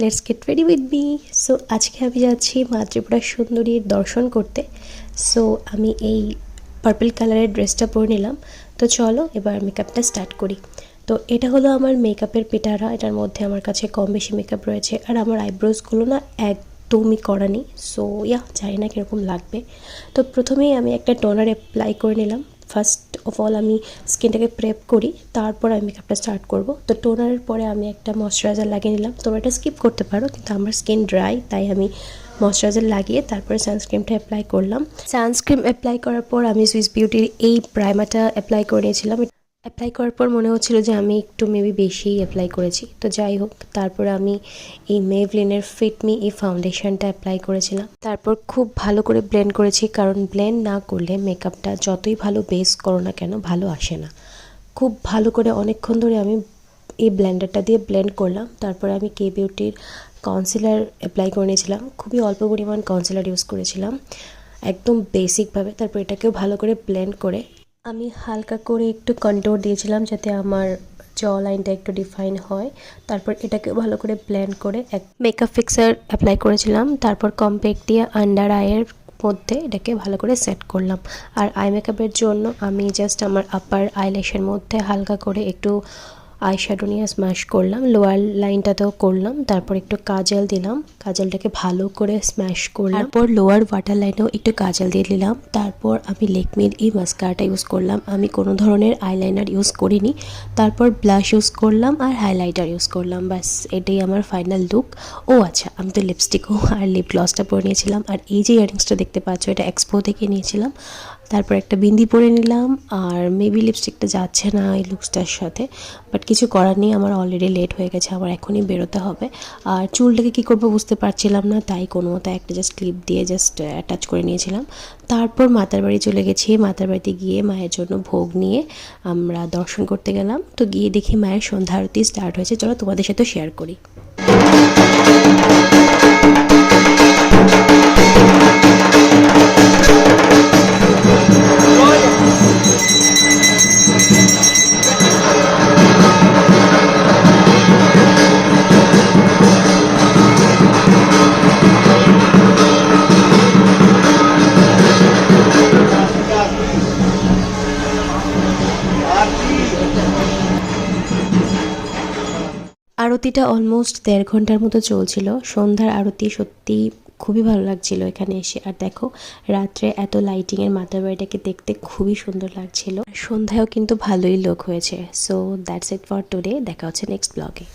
Let's get ready with me. So আজকে আমি যাচ্ছি মা ত্রিপুরা সুন্দরীর দর্শন করতে। সো আমি এই পার্পল কালারের ড্রেসটা পরে নিলাম। তো চলো এবার মেকআপটা স্টার্ট করি। তো এটা হলো আমার মেকআপের পিটারা। এটার মধ্যে আমার কাছে কম বেশি মেকআপ রয়েছে, আর আমার আইব্রোজগুলো না একদমই করা নেই। সো জানি না কীরকম লাগবে। তো প্রথমেই আমি একটা টোনার অ্যাপ্লাই করে নিলাম। ফার্স্ট অফ অল আমি স্কিনটাকে প্রেপ করি, তারপর আমি মেকআপটা স্টার্ট করব। তো টোনারের পরে আমি একটা ময়শ্চারাইজার লাগিয়ে নিলাম। তোমরা এটা স্কিপ করতে পারো, কিন্তু আমার স্কিন ড্রাই, তাই আমি ময়শ্চারাইজার লাগিয়ে তারপরে সানস্ক্রিনটা অ্যাপ্লাই করলাম। সানস্ক্রিন অ্যাপ্লাই করার পর আমি সুইস বিউটির এই প্রাইমারটা অ্যাপ্লাই করে নিয়েছিলাম। অ্যাপ্লাই করার পর মনে হচ্ছিল যে আমি একটু মেবি বেশিই অ্যাপ্লাই করেছি। তো যাই হোক, তারপর আমি এই মেভলিনের ফিট মি এই ফাউন্ডেশনটা অ্যাপ্লাই করেছিলাম। তারপর খুব ভালো করে ব্লেন্ড করেছি, কারণ ব্লেন্ড না করলে মেকআপটা যতই ভালো বেস করো না কেন ভালো আসে না। খুব ভালো করে অনেকক্ষণ ধরে আমি এই ব্লেন্ডারটা দিয়ে ব্লেন্ড করলাম। তারপরে আমি কে বিউটির কনসিলার অ্যাপ্লাই করে নিয়েছিলাম। খুবই অল্প পরিমাণ কনসিলার ইউজ করেছিলাম, একদম বেসিকভাবে। তারপর এটাকেও ভালো করে ব্লেন্ড করে আমি হালকা করে একটু কন্ট্রোল দিয়েছিলাম, যাতে আমার জ লাইনটা একটু ডিফাইন হয়। তারপর এটাকেও ভালো করে ব্লেন্ড করে এক মেকআপ ফিক্সার অ্যাপ্লাই করেছিলাম। তারপর কম্প্যাক্ট দিয়ে আন্ডার আইয়ের মধ্যে এটাকে ভালো করে সেট করলাম। আর আই মেকআপের জন্য আমি জাস্ট আমার আপার আইল্যাশের মধ্যে হালকা করে একটু আই শ্যাডো নিয়ে স্ম্যাশ করলাম, লোয়ার লাইনটাতেও করলাম। তারপর একটু কাজল দিলাম, কাজলটাকে ভালো করে স্ম্যাশ করলাম। তারপর লোয়ার ওয়াটার লাইনেও একটু কাজল দিয়ে দিলাম। তারপর আমি লেকমির এই মাস্কারাটা ইউজ করলাম। আমি কোনো ধরনের আইলাইনার ইউজ করিনি। তারপর ব্লাশ ইউজ করলাম আর হাইলাইটার ইউজ করলাম। ব্যাস, এটাই আমার ফাইনাল লুক। ও আচ্ছা, আমি তো লিপস্টিকও আর লিপ গ্লসটা পরে নিয়েছিলাম। আর এই যে ইয়ারিংসটা দেখতে পাচ্ছ, এটা এক্সপো থেকে নিয়েছিলাম। তারপর একটা বিন্দি পরে নিলাম। আর মেবি লিপস্টিকটা যাচ্ছে না এই লুকসটার সাথে, বাট কিছু করার নেই, আমার অলরেডি লেট হয়ে গেছে, আমার এখনই বেরোতে হবে। আর চুলটাকে কী করবো বুঝতে পারছিলাম না, তাই কোনো মতো একটা জাস্ট ক্লিপ দিয়ে জাস্ট অ্যাটাচ করে নিয়েছিলাম। তারপর মাতার বাড়ি চলে গেছি। মাতার বাড়িতে গিয়ে মায়ের জন্য ভোগ নিয়ে আমরা দর্শন করতে গেলাম। তো গিয়ে দেখি মায়ের সন্ধ্যা আরতি স্টার্ট হয়েছে। চলো তোমাদের সাথে শেয়ার করি। আরতিটা অলমোস্ট 1.5 ঘন্টার মতো চলছিল। সন্ধ্যার আরতি সত্যি খুবই ভালো লাগছিল এখানে এসে। আর দেখো, রাত্রে এত লাইটিংয়ের মাতার বাড়িটাকে দেখতে খুবই সুন্দর লাগছিল। সন্ধ্যায়ও কিন্তু ভালোই লোক হয়েছে। So that's it for today. দেখা হচ্ছে নেক্সট ব্লগে।